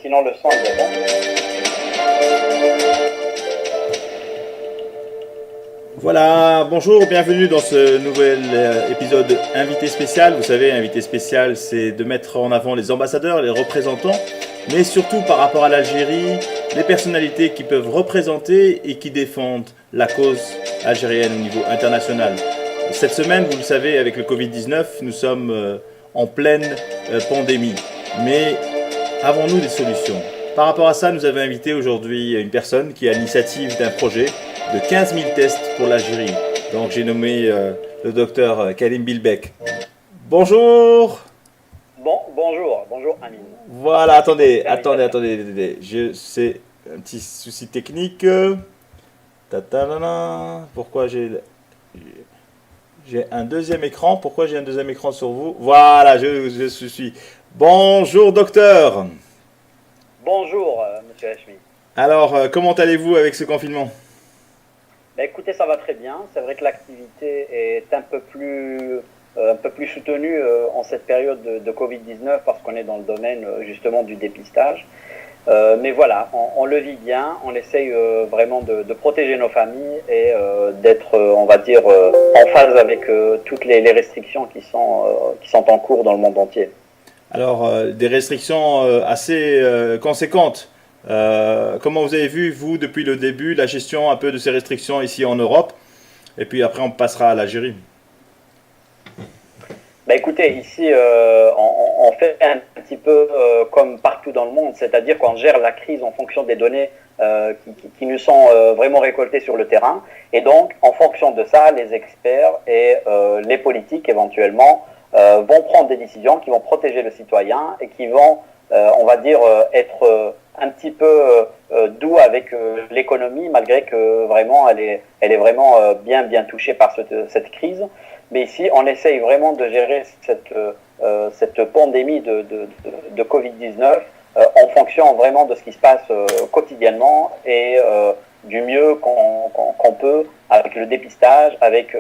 sinon le son est bon. Voilà, bonjour, bienvenue dans ce nouvel épisode invité spécial. Vous savez, invité spécial, c'est de mettre en avant les ambassadeurs, les représentants, mais surtout par rapport à l'Algérie, les personnalités qui peuvent représenter et qui défendent la cause algérienne au niveau international. Cette semaine, vous le savez, avec le Covid-19, nous sommes en pleine pandémie. Mais avons-nous des solutions? Par rapport à ça, nous avons invité aujourd'hui une personne qui a l'initiative d'un projet de 15 000 tests pour l'Algérie. Donc j'ai nommé le docteur Karim Bilbek. Bonjour. Bonjour Amine. Voilà, attendez. C'est un petit souci technique. Pourquoi j'ai un deuxième écran? Pourquoi j'ai un deuxième écran sur vous? Voilà, je suis. Bonjour docteur. Bonjour monsieur Hachmi. Alors, comment allez-vous avec ce confinement? Écoutez, ça va très bien. C'est vrai que l'activité est un peu plus soutenue en cette période de Covid-19 parce qu'on est dans le domaine justement du dépistage. Mais voilà, on le vit bien. On essaye vraiment de protéger nos familles et d'être, on va dire, en phase avec toutes les restrictions qui sont en cours dans le monde entier. Alors, des restrictions assez conséquentes. Comment vous avez vu, vous, depuis le début, la gestion un peu de ces restrictions ici en Europe? Et puis après, on passera à l'Algérie. Écoutez, ici, on fait un petit peu comme partout dans le monde, c'est-à-dire qu'on gère la crise en fonction des données qui nous sont vraiment récoltées sur le terrain. Et donc, en fonction de ça, les experts et les politiques, éventuellement, vont prendre des décisions qui vont protéger le citoyen et qui vont, on va dire, être un petit peu doux avec l'économie, malgré que vraiment elle est vraiment bien touchée par cette crise. Mais ici, on essaye vraiment de gérer cette pandémie de Covid-19 en fonction vraiment de ce qui se passe quotidiennement et du mieux qu'on peut avec le dépistage, avec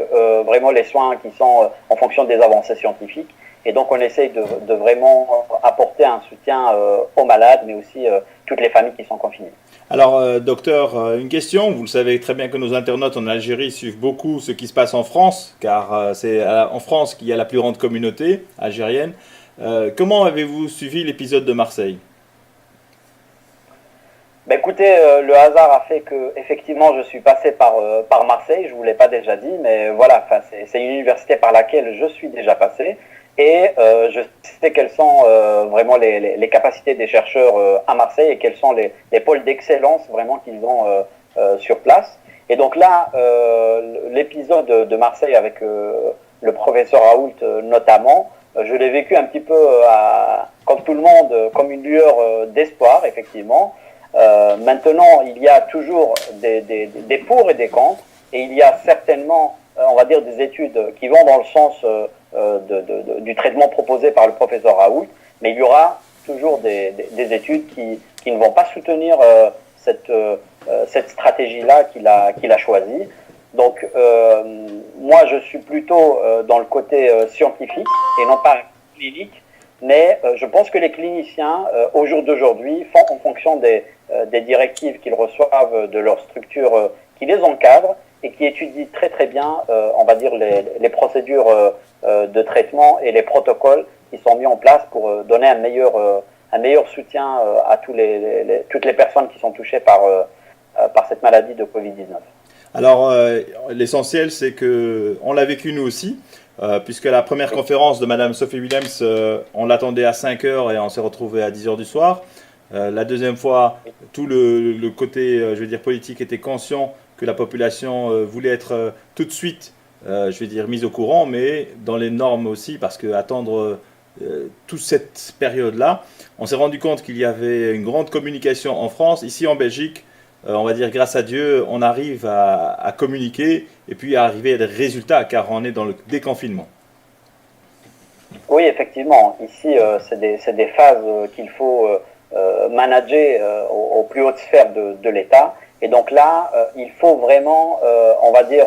vraiment les soins qui sont en fonction des avancées scientifiques. Et donc, on essaye de vraiment apporter un soutien aux malades, mais aussi toutes les familles qui sont confinées. Alors, docteur, une question. Vous le savez très bien que nos internautes en Algérie suivent beaucoup ce qui se passe en France, car c'est en France qu'il y a la plus grande communauté algérienne. Comment avez-vous suivi l'épisode de Marseille? Écoutez, le hasard a fait que effectivement je suis passé par Marseille. Je vous l'ai pas déjà dit, mais voilà, c'est une université par laquelle je suis déjà passé. Et je sais quelles sont vraiment les capacités des chercheurs à Marseille et quels sont les pôles d'excellence vraiment qu'ils ont sur place. Et donc là, l'épisode de Marseille avec le professeur Raoult notamment, je l'ai vécu un petit peu comme tout le monde, comme une lueur d'espoir, effectivement. Maintenant, il y a toujours des pour et des contre, et il y a certainement, on va dire, des études qui vont dans le sens du traitement proposé par le professeur Raoult, mais il y aura toujours des études qui ne vont pas soutenir cette stratégie-là qu'il a choisie. Donc, moi, je suis plutôt dans le côté scientifique et non pas clinique, mais je pense que les cliniciens, au jour d'aujourd'hui, font en fonction des directives qu'ils reçoivent de leur structure qui les encadre et qui étudient très bien, on va dire, les procédures de traitement et les protocoles qui sont mis en place pour donner un meilleur soutien à toutes les personnes qui sont touchées par cette maladie de Covid-19. Alors, l'essentiel, c'est que on l'a vécu nous aussi, puisque la première conférence de Madame Sophie Willems, on l'attendait à 5 heures et on s'est retrouvé à 10 heures du soir. La deuxième fois, tout le côté, je veux dire, politique était conscient que la population voulait être tout de suite, je vais dire, mise au courant, mais dans les normes aussi, parce que attendre toute cette période-là, on s'est rendu compte qu'il y avait une grande communication en France. Ici en Belgique, on va dire, grâce à Dieu, on arrive à communiquer et puis à arriver à des résultats, car on est dans le déconfinement. Oui, effectivement. Ici, c'est des phases qu'il faut manager aux plus hautes sphères de l'État. Et donc là, il faut vraiment, on va dire,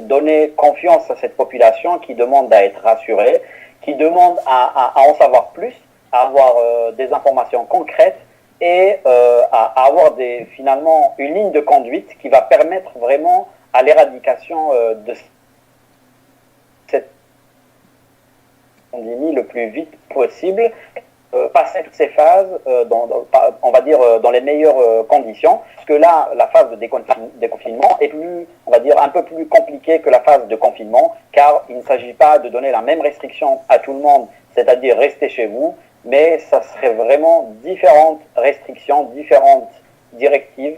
donner confiance à cette population qui demande à être rassurée, qui demande à en savoir plus, à avoir des informations concrètes et à avoir finalement une ligne de conduite qui va permettre vraiment à l'éradication de cette pandémie le plus vite possible, passer toutes ces phases, on va dire, dans les meilleures conditions, parce que là, la phase de déconfinement est plus, on va dire, un peu plus compliquée que la phase de confinement, car il ne s'agit pas de donner la même restriction à tout le monde, c'est-à-dire rester chez vous, mais ça serait vraiment différentes restrictions, différentes directives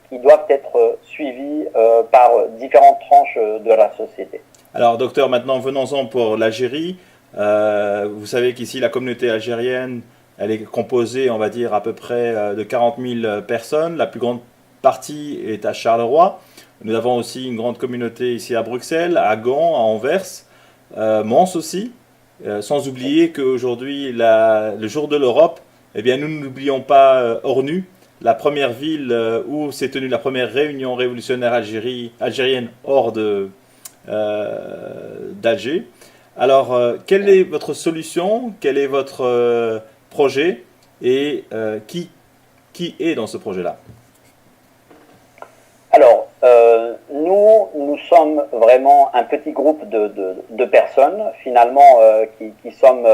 qui doivent être suivies par différentes tranches de la société. Alors, docteur, maintenant venons-en pour l'Algérie. Vous savez qu'ici, la communauté algérienne, elle est composée, on va dire, à peu près de 40 000 personnes. La plus grande partie est à Charleroi. Nous avons aussi une grande communauté ici à Bruxelles, à Gand, à Anvers, Mons aussi. Sans oublier qu'aujourd'hui, le jour de l'Europe, eh bien, nous n'oublions pas Ornu, la première ville où s'est tenue la première réunion révolutionnaire algérienne hors d'Alger. Alors, quelle est votre solution? Quel est votre projet? Et qui est dans ce projet-là? Alors, nous sommes vraiment un petit groupe de personnes, finalement, qui sommes,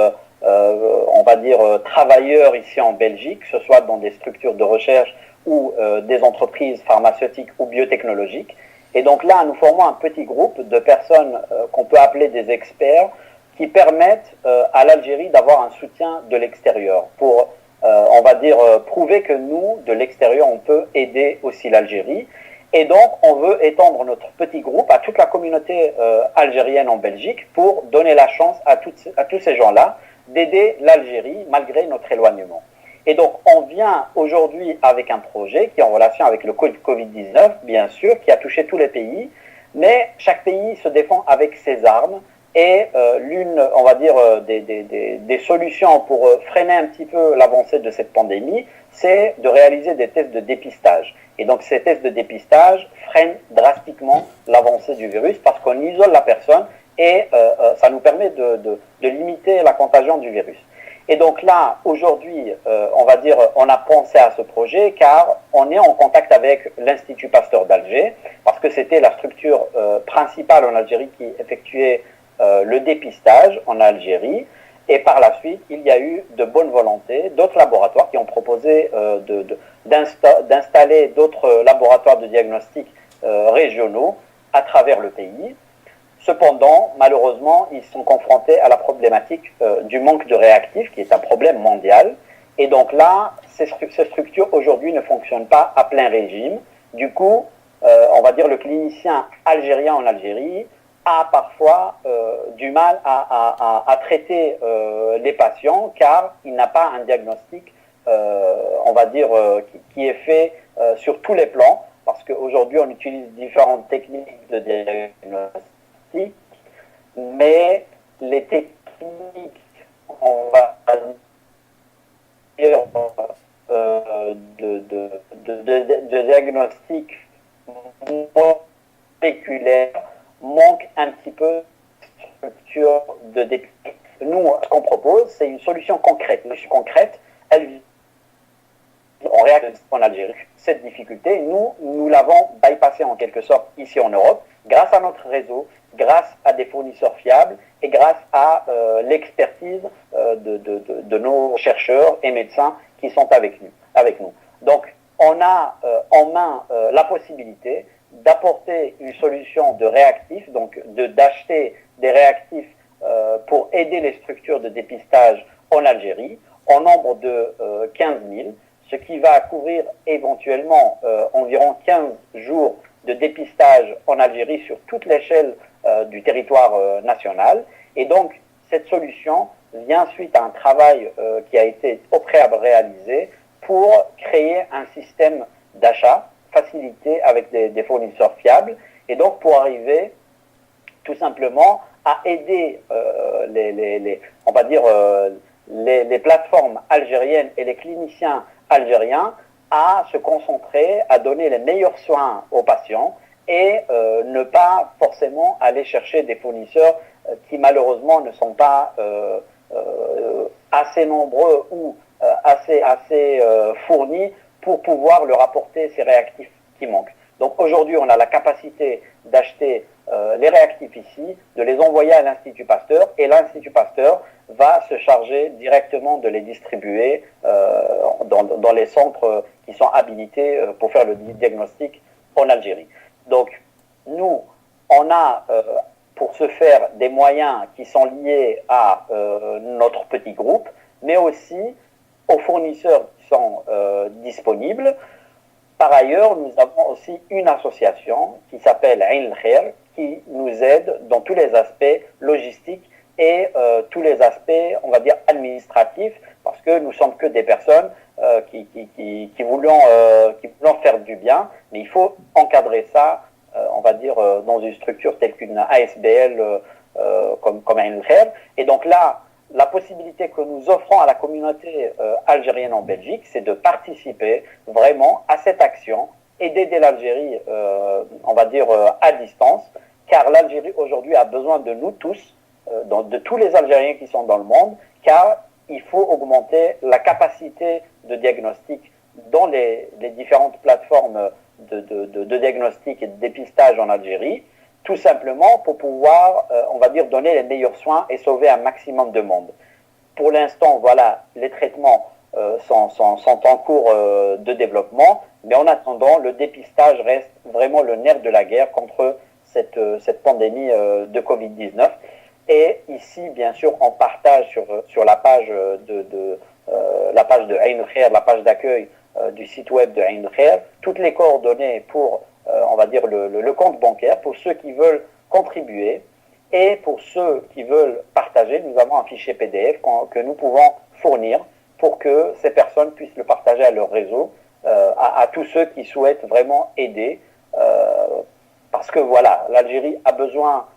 on va dire, travailleurs ici en Belgique, que ce soit dans des structures de recherche ou des entreprises pharmaceutiques ou biotechnologiques. Et donc là, nous formons un petit groupe de personnes qu'on peut appeler des experts qui permettent à l'Algérie d'avoir un soutien de l'extérieur pour, on va dire, prouver que nous, de l'extérieur, on peut aider aussi l'Algérie. Et donc, on veut étendre notre petit groupe à toute la communauté algérienne en Belgique pour donner la chance à tous ces gens-là d'aider l'Algérie malgré notre éloignement. Et donc, on vient aujourd'hui avec un projet qui est en relation avec le Covid-19, bien sûr, qui a touché tous les pays, mais chaque pays se défend avec ses armes. Et l'une, on va dire, des solutions pour freiner un petit peu l'avancée de cette pandémie, c'est de réaliser des tests de dépistage. Et donc, ces tests de dépistage freinent drastiquement l'avancée du virus parce qu'on isole la personne et ça nous permet de limiter la contagion du virus. Et donc là, aujourd'hui, on va dire, on a pensé à ce projet car on est en contact avec l'Institut Pasteur d'Alger parce que c'était la structure principale en Algérie qui effectuait le dépistage en Algérie. Et par la suite, il y a eu de bonne volonté d'autres laboratoires qui ont proposé d'installer d'autres laboratoires de diagnostic régionaux à travers le pays. Cependant, malheureusement, ils sont confrontés à la problématique du manque de réactifs, qui est un problème mondial. Et donc là, ces structures aujourd'hui ne fonctionnent pas à plein régime. Du coup, on va dire le clinicien algérien en Algérie a parfois du mal à traiter les patients car il n'a pas un diagnostic, on va dire, qui est fait sur tous les plans parce qu'aujourd'hui on utilise différentes techniques de diagnostic, mais les techniques, on va dire, de diagnostic moléculaire manque un petit peu de structure de dépistage. Nous, ce qu'on propose, c'est une solution concrète. Une solution concrète, on réagit en Algérie. Cette difficulté, nous l'avons bypassée en quelque sorte ici en Europe, grâce à notre réseau, grâce à des fournisseurs fiables et grâce à l'expertise de nos chercheurs et médecins qui sont avec nous. Donc, on a en main la possibilité d'apporter une solution de réactifs, donc d'acheter des réactifs pour aider les structures de dépistage en Algérie, en nombre de 15 000, ce qui va couvrir éventuellement environ 15 jours de dépistage en Algérie sur toute l'échelle du territoire national. Et donc, cette solution vient suite à un travail qui a été au préalable réalisé pour créer un système d'achat facilité avec des fournisseurs fiables et donc pour arriver tout simplement à aider on va dire les plateformes algériennes et les cliniciens algériens à se concentrer, à donner les meilleurs soins aux patients et ne pas forcément aller chercher des fournisseurs qui malheureusement ne sont pas assez nombreux ou assez fournie pour pouvoir leur apporter ces réactifs qui manquent. Donc aujourd'hui, on a la capacité d'acheter les réactifs ici, de les envoyer à l'Institut Pasteur, et l'Institut Pasteur va se charger directement de les distribuer dans les centres qui sont habilités pour faire le diagnostic en Algérie. Donc nous, on a pour ce faire des moyens qui sont liés à notre petit groupe, mais aussi aux fournisseurs qui sont disponibles. Par ailleurs, nous avons aussi une association qui s'appelle Ain al-Khair, qui nous aide dans tous les aspects logistiques et tous les aspects, on va dire, administratifs, parce que nous sommes que des personnes qui voulons faire du bien, mais il faut encadrer ça, on va dire, dans une structure telle qu'une ASBL comme Ain al-Khair. Et donc là, la possibilité que nous offrons à la communauté algérienne en Belgique, c'est de participer vraiment à cette action et d'aider l'Algérie, on va dire, à distance, car l'Algérie aujourd'hui a besoin de nous tous, de tous les Algériens qui sont dans le monde, car il faut augmenter la capacité de diagnostic dans les différentes plateformes de diagnostic et de dépistage en Algérie, tout simplement pour pouvoir, on va dire, donner les meilleurs soins et sauver un maximum de monde. Pour l'instant, voilà, les traitements sont en cours de développement, mais en attendant, le dépistage reste vraiment le nerf de la guerre contre cette pandémie de Covid-19. Et ici, bien sûr, on partage sur la page la page de Ain al-Khair, la page d'accueil du site web de Ain al-Khair, toutes les coordonnées pour on va dire le compte bancaire pour ceux qui veulent contribuer, et pour ceux qui veulent partager, nous avons un fichier PDF que nous pouvons fournir pour que ces personnes puissent le partager à leur réseau, à tous ceux qui souhaitent vraiment aider, parce que voilà, l'Algérie a besoin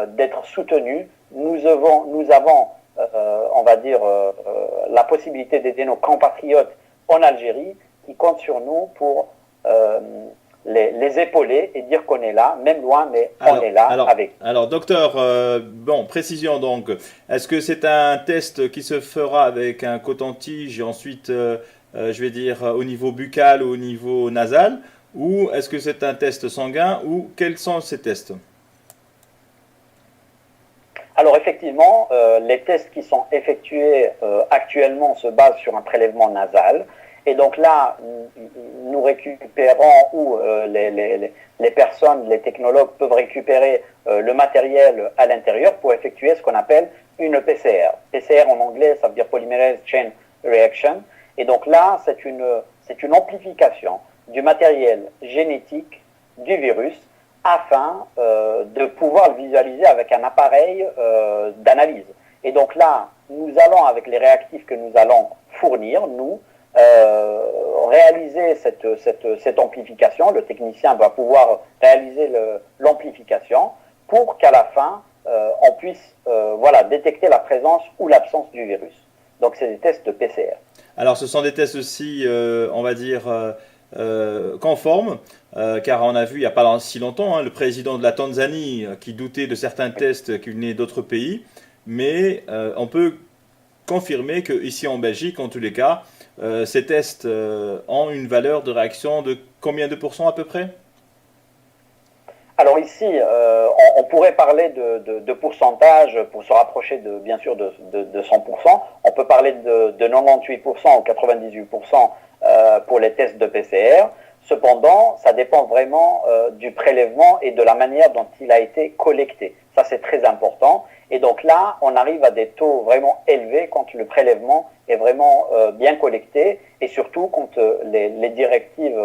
d'être soutenue. Nous avons on va dire, la possibilité d'aider nos compatriotes en Algérie qui comptent sur nous pour les épauler et dire qu'on est là, même loin, mais on est là avec. Alors, docteur, bon, précision donc. Est-ce que c'est un test qui se fera avec un coton-tige et ensuite, je vais dire, au niveau buccal ou au niveau nasal, ou est-ce que c'est un test sanguin, ou quels sont ces tests? Alors effectivement, les tests qui sont effectués actuellement se basent sur un prélèvement nasal. Et donc là, nous récupérons, ou les personnes, les technologues peuvent récupérer le matériel à l'intérieur pour effectuer ce qu'on appelle une PCR. PCR en anglais, ça veut dire Polymerase Chain Reaction. Et donc là, c'est une amplification du matériel génétique du virus afin de pouvoir le visualiser avec un appareil d'analyse. Et donc là, nous allons, avec les réactifs que nous allons fournir, nous, réaliser cette amplification. Le technicien va pouvoir réaliser l'amplification pour qu'à la fin, on puisse voilà, détecter la présence ou l'absence du virus. Donc, c'est des tests de PCR. Alors, ce sont des tests aussi, on va dire, conformes, car on a vu il n'y a pas si longtemps le président de la Tanzanie qui doutait de certains tests qui venaient d'autres pays, mais on peut confirmer qu'ici en Belgique, en tous les cas, ces tests ont une valeur de réaction de combien de pourcents à peu près? Alors ici, on pourrait parler de pourcentage pour se rapprocher bien sûr de 100%. On peut parler de 98% ou 98% pour les tests de PCR. Cependant, ça dépend vraiment du prélèvement et de la manière dont il a été collecté. Ça, c'est très important. Et donc là, on arrive à des taux vraiment élevés quand le prélèvement est vraiment bien collecté, et surtout quand les directives,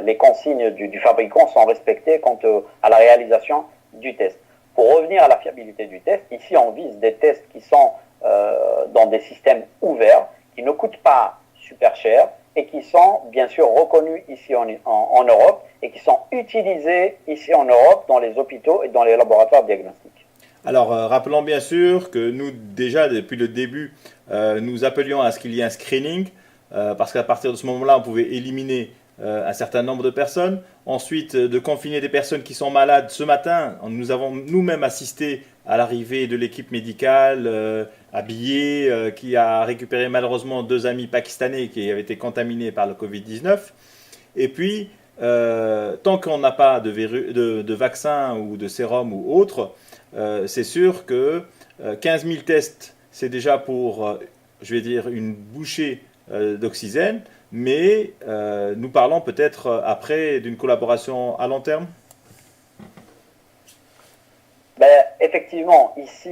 les consignes du fabricant sont respectées quant à la réalisation du test. Pour revenir à la fiabilité du test, ici on vise des tests qui sont dans des systèmes ouverts, qui ne coûtent pas super cher et qui sont bien sûr reconnus ici en Europe et qui sont utilisés ici en Europe dans les hôpitaux et dans les laboratoires diagnostiques. Alors, rappelons bien sûr que nous, déjà, depuis le début, nous appelions à ce qu'il y ait un screening, parce qu'à partir de ce moment-là, on pouvait éliminer un certain nombre de personnes. Ensuite, de confiner des personnes qui sont malades. Ce matin, nous avons nous-mêmes assisté à l'arrivée de l'équipe médicale habillée qui a récupéré malheureusement 2 amis pakistanais qui avaient été contaminés par le Covid-19. Et puis, tant qu'on n'a pas de vaccin ou de sérum ou autre, c'est sûr que 15 000 tests, c'est déjà pour, je vais dire, une bouchée d'oxygène, mais nous parlons peut-être après d'une collaboration à long terme. Ben, effectivement, ici,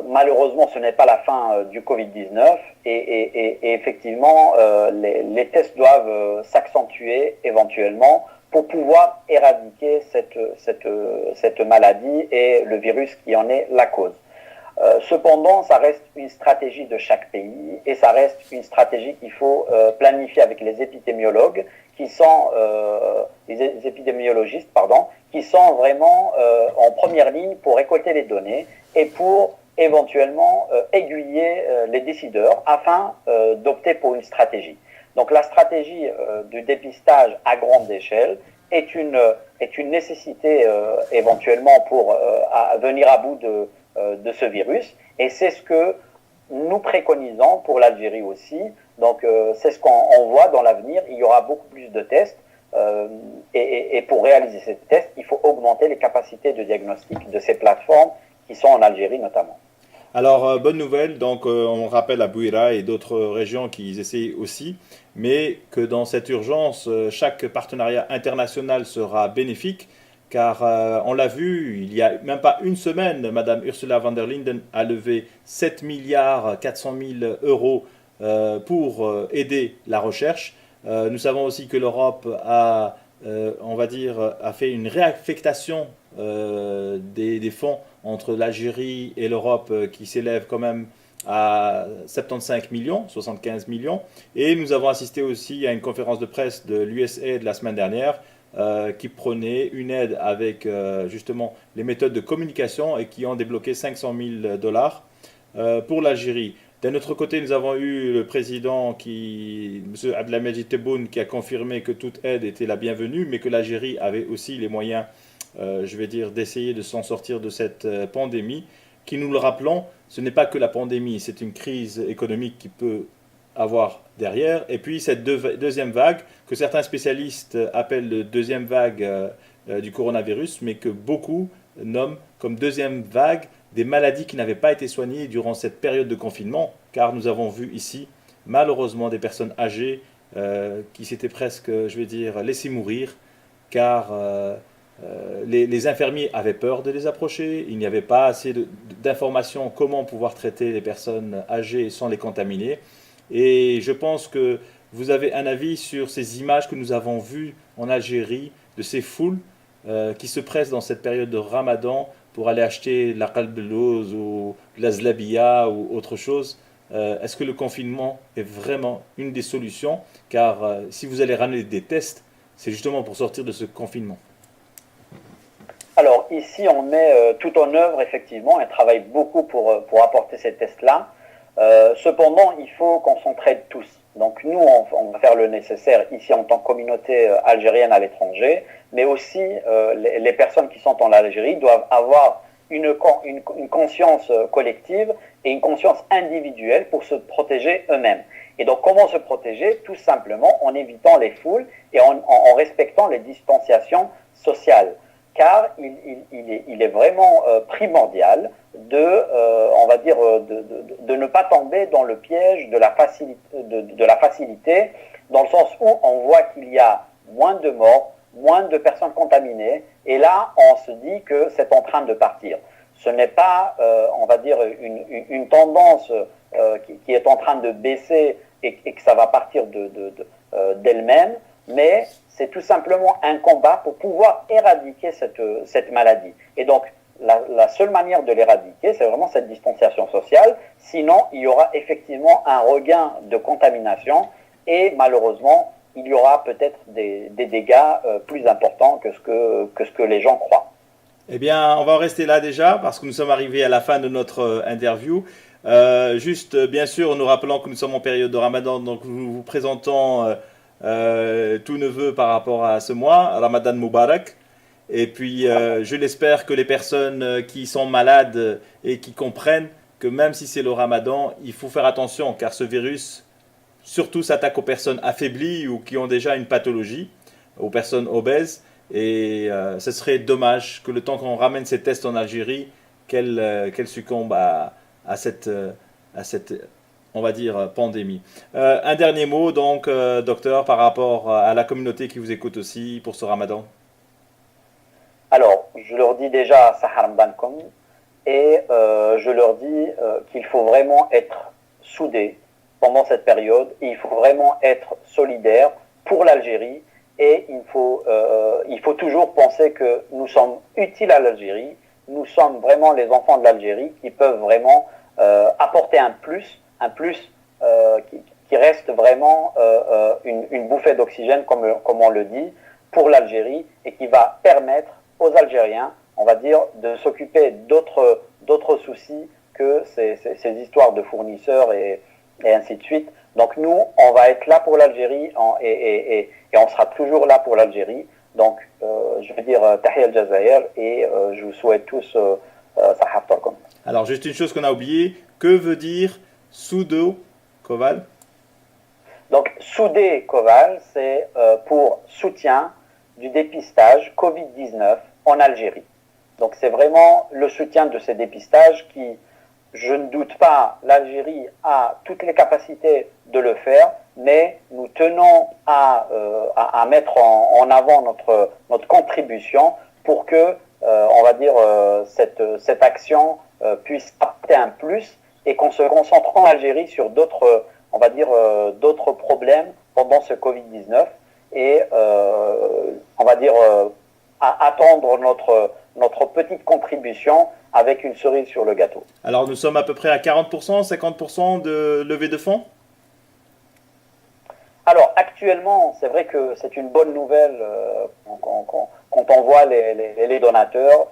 malheureusement, ce n'est pas la fin du Covid-19 et effectivement, les tests doivent s'accentuer éventuellement pour pouvoir éradiquer cette maladie et le virus qui en est la cause. Cependant, ça reste une stratégie de chaque pays et ça reste une stratégie qu'il faut planifier avec les épidémiologues qui sont les épidémiologistes, pardon, qui sont vraiment en première ligne pour récolter les données et pour éventuellement aiguiller les décideurs afin d'opter pour une stratégie. Donc la stratégie du dépistage à grande échelle est une nécessité éventuellement pour venir à bout de ce virus et c'est ce que nous préconisons pour l'Algérie aussi. Donc c'est ce qu'on voit dans l'avenir, il y aura beaucoup plus de tests et pour réaliser ces tests, il faut augmenter les capacités de diagnostic de ces plateformes qui sont en Algérie notamment. Alors, bonne nouvelle, donc on rappelle à Bouira et d'autres régions qui essayent aussi, mais que dans cette urgence, chaque partenariat international sera bénéfique, car on l'a vu, il n'y a même pas une semaine, Madame Ursula von der Linden a levé 7 milliards 400 000 euros pour aider la recherche. Nous savons aussi que l'Europe a, on va dire, a fait une réaffectation des fonds entre l'Algérie et l'Europe qui s'élève quand même à 75 millions, 75 millions. Et nous avons assisté aussi à une conférence de presse de l'USAID la semaine dernière qui prenait une aide avec justement les méthodes de communication et qui ont débloqué 500 000 dollars pour l'Algérie. D'un autre côté, nous avons eu le président, M. Abdelhamid Tebboune, qui a confirmé que toute aide était la bienvenue, mais que l'Algérie avait aussi les moyens, je vais dire, d'essayer de s'en sortir de cette pandémie, qui, nous le rappelons, ce n'est pas que la pandémie, c'est une crise économique qui peut avoir derrière. Et puis cette deuxième vague, que certains spécialistes appellent la deuxième vague du coronavirus, mais que beaucoup nomment comme deuxième vague des maladies qui n'avaient pas été soignées durant cette période de confinement, car nous avons vu ici, malheureusement, des personnes âgées qui s'étaient presque, je vais dire, laissées mourir, car les infirmiers avaient peur de les approcher, il n'y avait pas assez d'informations comment pouvoir traiter les personnes âgées sans les contaminer. Et je pense que vous avez un avis sur ces images que nous avons vues en Algérie, de ces foules qui se pressent dans cette période de Ramadan pour aller acheter la qalbelouz ou la zlabia ou autre chose. Est-ce que le confinement est vraiment une des solutions? Car si vous allez ramener des tests, c'est justement pour sortir de ce confinement. Alors ici, on met tout en œuvre, effectivement, et travaille beaucoup pour apporter ces tests-là. Cependant, il faut qu'on s'entraide tous. Donc nous, on va faire le nécessaire ici en tant que communauté algérienne à l'étranger, mais aussi les personnes qui sont en Algérie doivent avoir une conscience collective et une conscience individuelle pour se protéger eux-mêmes. Et donc comment se protéger? Tout simplement en évitant les foules et en respectant les distanciations sociales. Car il est vraiment primordial on va dire, de ne pas tomber dans le piège de la facilité, dans le sens où on voit qu'il y a moins de morts, moins de personnes contaminées, et là, on se dit que c'est en train de partir. Ce n'est pas, on va dire, une tendance qui est en train de baisser et que ça va partir d'elle-même, mais c'est tout simplement un combat pour pouvoir éradiquer cette maladie. Et donc, la seule manière de l'éradiquer, c'est vraiment cette distanciation sociale. Sinon, il y aura effectivement un regain de contamination et malheureusement, il y aura peut-être des dégâts plus importants que ce que les gens croient. Eh bien, on va en rester là déjà parce que nous sommes arrivés à la fin de notre interview. Juste, bien sûr, nous rappelons que nous sommes en période de Ramadan, donc nous vous présentons tout neveu par rapport à ce mois, Ramadan Mubarak. Et puis, je l'espère que les personnes qui sont malades et qui comprennent que même si c'est le ramadan, il faut faire attention car ce virus surtout s'attaque aux personnes affaiblies ou qui ont déjà une pathologie, aux personnes obèses. Et ce serait dommage que le temps qu'on ramène ces tests en Algérie, qu'elle succombe à cette, on va dire, pandémie. Un dernier mot, donc, docteur, par rapport à la communauté qui vous écoute aussi pour ce ramadan. Alors, je leur dis déjà Sahar Bankom et je leur dis qu'il faut vraiment être soudés pendant cette période. Il faut vraiment être solidaire pour l'Algérie et il faut toujours penser que nous sommes utiles à l'Algérie. Nous sommes vraiment les enfants de l'Algérie qui peuvent vraiment apporter un plus qui reste vraiment une bouffée d'oxygène, comme on le dit, pour l'Algérie et qui va permettre aux Algériens, on va dire, de s'occuper d'autres soucis que ces histoires de fournisseurs et ainsi de suite. Donc nous, on va être là pour l'Algérie et on sera toujours là pour l'Algérie. Donc, je veux dire, Tahia al-Jazair et je vous souhaite tous Sahaf Talkom. Alors, juste une chose qu'on a oubliée, que veut dire Soudo Koval? Donc, Soudé Koval, c'est pour soutien du dépistage Covid-19 en Algérie. Donc, c'est vraiment le soutien de ces dépistages qui, je ne doute pas, l'Algérie a toutes les capacités de le faire, mais nous tenons à mettre en avant notre contribution pour que, on va dire, cette action puisse apporter un plus et qu'on se concentre en Algérie sur d'autres, on va dire, d'autres problèmes pendant ce Covid-19 et, on va dire, attendre notre petite contribution avec une cerise sur le gâteau. Alors nous sommes à peu près à 40%, 50% de levée de fonds? Alors actuellement, c'est vrai que c'est une bonne nouvelle quand on voit les donateurs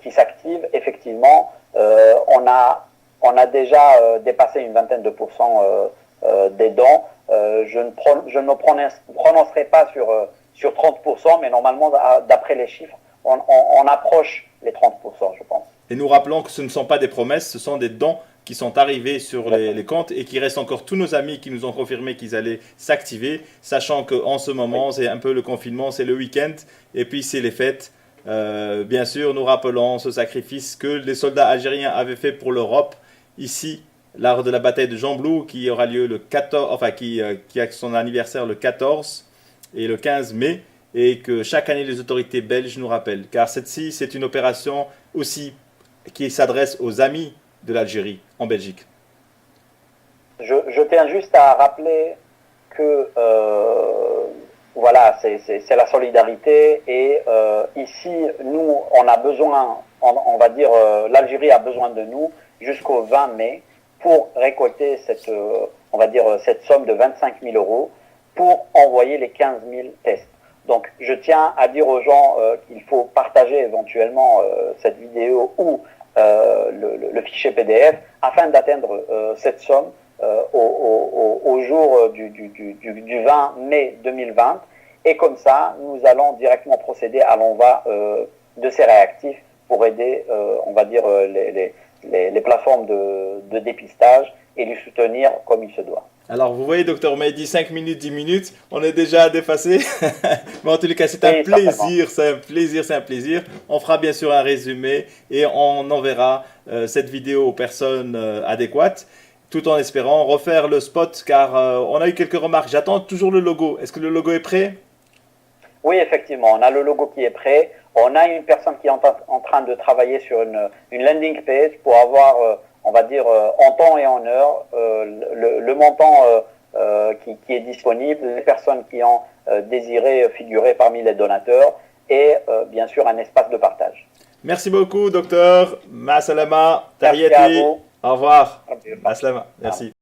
qui s'activent. Effectivement, on a déjà dépassé une vingtaine de pourcents des dons. Je ne me prononcerai pas sur 30%, mais normalement, d'après les chiffres, on approche les 30%, je pense. Et nous rappelons que ce ne sont pas des promesses, ce sont des dons qui sont arrivés sur les comptes et qu'il reste encore tous nos amis qui nous ont confirmé qu'ils allaient s'activer, sachant qu'en ce moment, c'est un peu le confinement, c'est le week-end et puis c'est les fêtes. Bien sûr, nous rappelons ce sacrifice que les soldats algériens avaient fait pour l'Europe, ici, lors de la bataille de Gembloux, qui aura lieu le 14, enfin qui a son anniversaire le 14 et le 15 mai, et que chaque année les autorités belges nous rappellent, car celle-ci, c'est une opération aussi qui s'adresse aux amis de l'Algérie en Belgique. Je tiens juste à rappeler que voilà, c'est la solidarité et ici, nous, on a besoin, on va dire, l'Algérie a besoin de nous jusqu'au 20 mai pour récolter on va dire, cette somme de 25 000 euros pour envoyer les 15 000 tests. Donc, je tiens à dire aux gens qu'il faut partager éventuellement cette vidéo ou le fichier PDF afin d'atteindre cette somme au jour du 20 mai 2020. Et comme ça, nous allons directement procéder à l'envoi de ces réactifs pour aider, on va dire, les plateformes de dépistage et les soutenir comme il se doit. Alors, vous voyez, docteur, on m'a dit 5 minutes, 10 minutes, on est déjà dépassé. Mais en tous les cas, c'est un plaisir, c'est un plaisir. On fera bien sûr un résumé et on enverra cette vidéo aux personnes adéquates, tout en espérant refaire le spot, car on a eu quelques remarques. J'attends toujours le logo. Est-ce que le logo est prêt? Oui, effectivement, on a le logo qui est prêt. On a une personne qui est en train de travailler sur une landing page pour avoir... on va dire en temps et en heure, le montant qui est disponible, les personnes qui ont désiré figurer parmi les donateurs et bien sûr un espace de partage. Merci beaucoup, docteur. Ma salama, Merci à vous. Au revoir. Ma salama. Merci.